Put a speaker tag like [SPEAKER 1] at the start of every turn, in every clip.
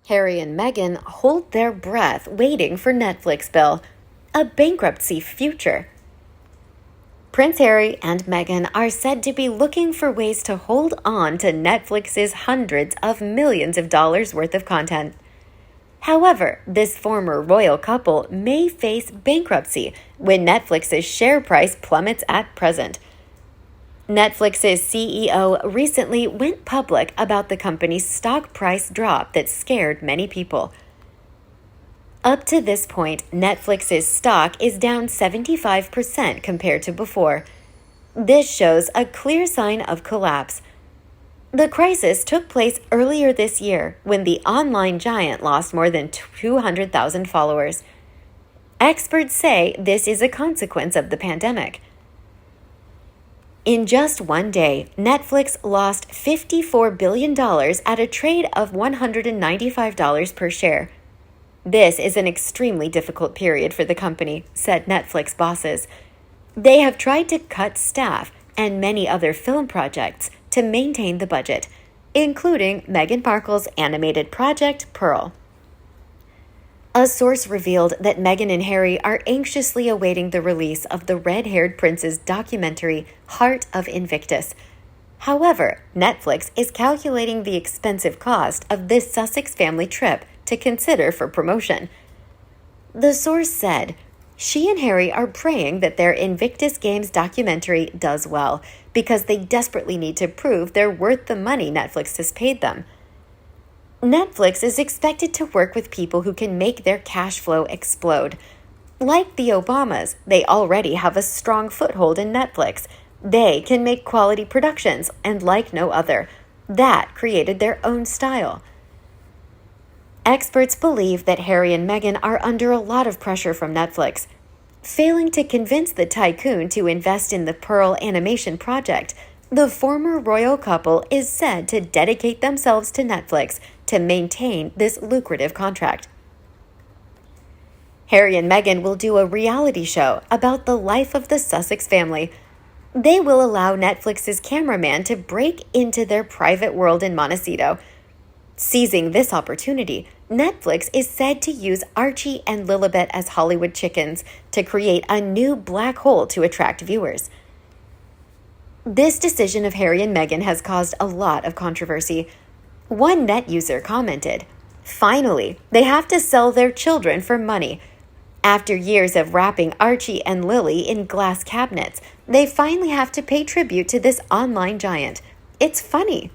[SPEAKER 1] Harry and Meghan hold their breath waiting for Netflix bill. A bankruptcy future. Prince Harry and Meghan are said to be looking for ways to hold on to Netflix's hundreds of millions of dollars worth of content. However, this former royal couple may face bankruptcy when Netflix's share price plummets at present. Netflix's CEO recently went public about the company's stock price drop that scared many people. Up to this point, Netflix's stock is down 75% compared to before. This shows a clear sign of collapse. The crisis took place earlier this year when the online giant lost more than 200,000 followers. Experts say this is a consequence of the pandemic. In just one day, Netflix lost $54 billion at a trade of $195 per share. This is an extremely difficult period for the company, said Netflix bosses. They have tried to cut staff and many other film projects to maintain the budget, including Meghan Markle's animated project, Pearl. A source revealed that Meghan and Harry are anxiously awaiting the release of the red-haired prince's documentary, Heart of Invictus. However, Netflix is calculating the expensive cost of this Sussex family trip to consider for promotion. The source said, "She and Harry are praying that their Invictus Games documentary does well because they desperately need to prove they're worth the money Netflix has paid them." Netflix is expected to work with people who can make their cash flow explode. Like the Obamas, they already have a strong foothold in Netflix. They can make quality productions, and like no other, that created their own style. Experts believe that Harry and Meghan are under a lot of pressure from Netflix. Failing to convince the tycoon to invest in the Pearl animation project, the former royal couple is said to dedicate themselves to Netflix to maintain this lucrative contract. Harry and Meghan will do a reality show about the life of the Sussex family. They will allow Netflix's cameraman to break into their private world in Montecito. Seizing this opportunity, Netflix is said to use Archie and Lilibet as Hollywood chickens to create a new black hole to attract viewers. This decision of Harry and Meghan has caused a lot of controversy. One net user commented, "Finally, they have to sell their children for money. After years of wrapping Archie and Lily in glass cabinets, they finally have to pay tribute to this online giant. It's funny."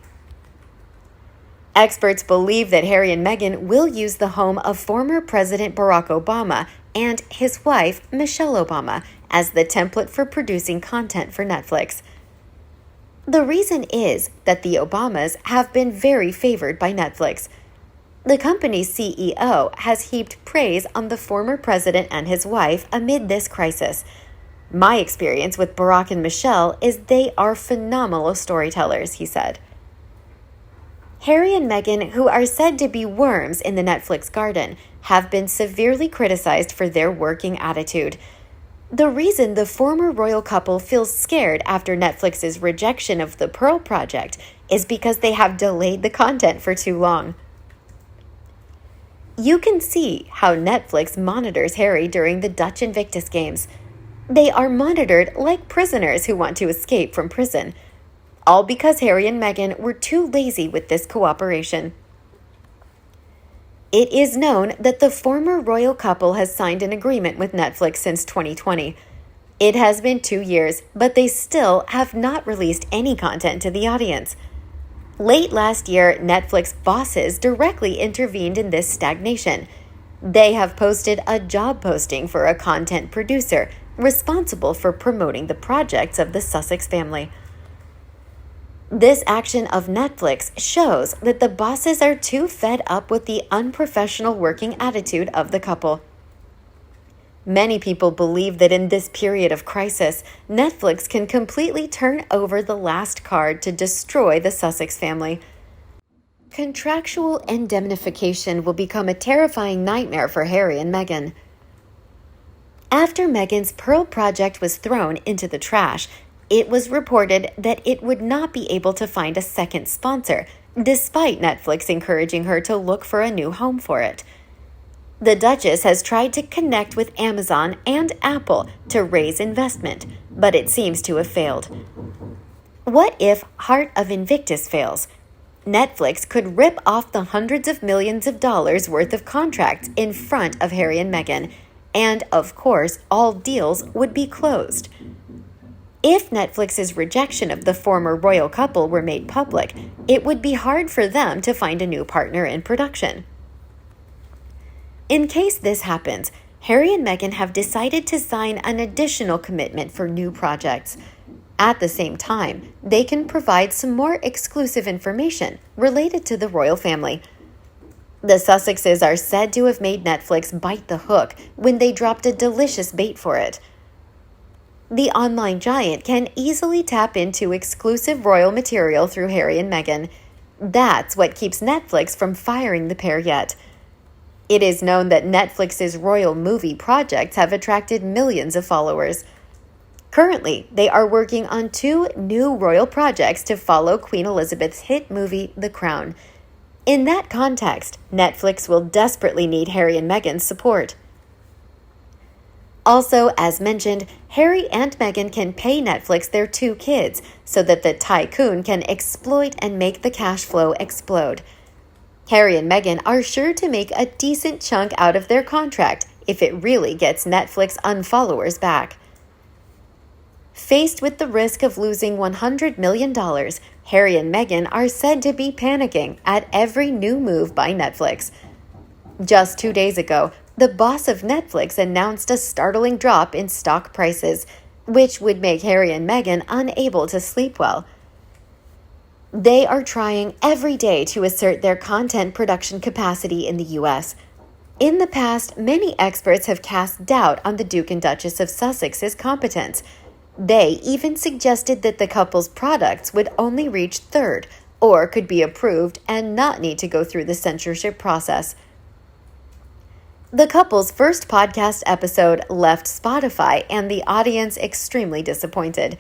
[SPEAKER 1] Experts believe that Harry and Meghan will use the home of former President Barack Obama and his wife, Michelle Obama, as the template for producing content for Netflix. The reason is that the Obamas have been very favored by Netflix. The company's CEO has heaped praise on the former president and his wife amid this crisis. "My experience with Barack and Michelle is they are phenomenal storytellers," he said. Harry and Meghan, who are said to be worms in the Netflix garden, have been severely criticized for their working attitude. The reason the former royal couple feels scared after Netflix's rejection of the Pearl project is because they have delayed the content for too long. You can see how Netflix monitors Harry during the Dutch Invictus Games. They are monitored like prisoners who want to escape from prison, all because Harry and Meghan were too lazy with this cooperation. It is known that the former royal couple has signed an agreement with Netflix since 2020. It has been 2 years, but they still have not released any content to the audience. Late last year, Netflix bosses directly intervened in this stagnation. They have posted a job posting for a content producer responsible for promoting the projects of the Sussex family. This action of Netflix shows that the bosses are too fed up with the unprofessional working attitude of the couple. Many people believe that in this period of crisis, Netflix can completely turn over the last card to destroy the Sussex family. Contractual indemnification will become a terrifying nightmare for Harry and Meghan. After Meghan's Pearl project was thrown into the trash, it was reported that it would not be able to find a second sponsor, despite Netflix encouraging her to look for a new home for it. The Duchess has tried to connect with Amazon and Apple to raise investment, but it seems to have failed. What if Heart of Invictus fails? Netflix could rip off the hundreds of millions of dollars worth of contracts in front of Harry and Meghan, and, of course, all deals would be closed. If Netflix's rejection of the former royal couple were made public, it would be hard for them to find a new partner in production. In case this happens, Harry and Meghan have decided to sign an additional commitment for new projects. At the same time, they can provide some more exclusive information related to the royal family. The Sussexes are said to have made Netflix bite the hook when they dropped a delicious bait for it. The online giant can easily tap into exclusive royal material through Harry and Meghan. That's what keeps Netflix from firing the pair yet. It is known that Netflix's royal movie projects have attracted millions of followers. Currently, they are working on 2 new royal projects to follow Queen Elizabeth's hit movie, The Crown. In that context, Netflix will desperately need Harry and Meghan's support. Also, as mentioned, Harry and Meghan can pay Netflix their 2 kids so that the tycoon can exploit and make the cash flow explode. Harry and Meghan are sure to make a decent chunk out of their contract if it really gets Netflix unfollowers back. Faced with the risk of losing $100 million, Harry and Meghan are said to be panicking at every new move by Netflix. Just 2 days ago, the boss of Netflix announced a startling drop in stock prices, which would make Harry and Meghan unable to sleep well. They are trying every day to assert their content production capacity in the U.S. In the past, many experts have cast doubt on the Duke and Duchess of Sussex's competence. They even suggested that the couple's products would only reach 3rd, or could be approved and not need to go through the censorship process. The couple's first podcast episode left Spotify and the audience extremely disappointed.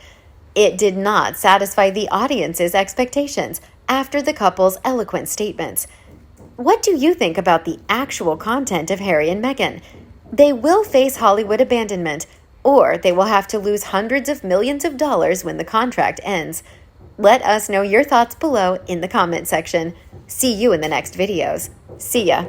[SPEAKER 1] It did not satisfy the audience's expectations after the couple's eloquent statements. What do you think about the actual content of Harry and Meghan? They will face Hollywood abandonment, or they will have to lose hundreds of millions of dollars when the contract ends. Let us know your thoughts below in the comment section. See you in the next videos. See ya.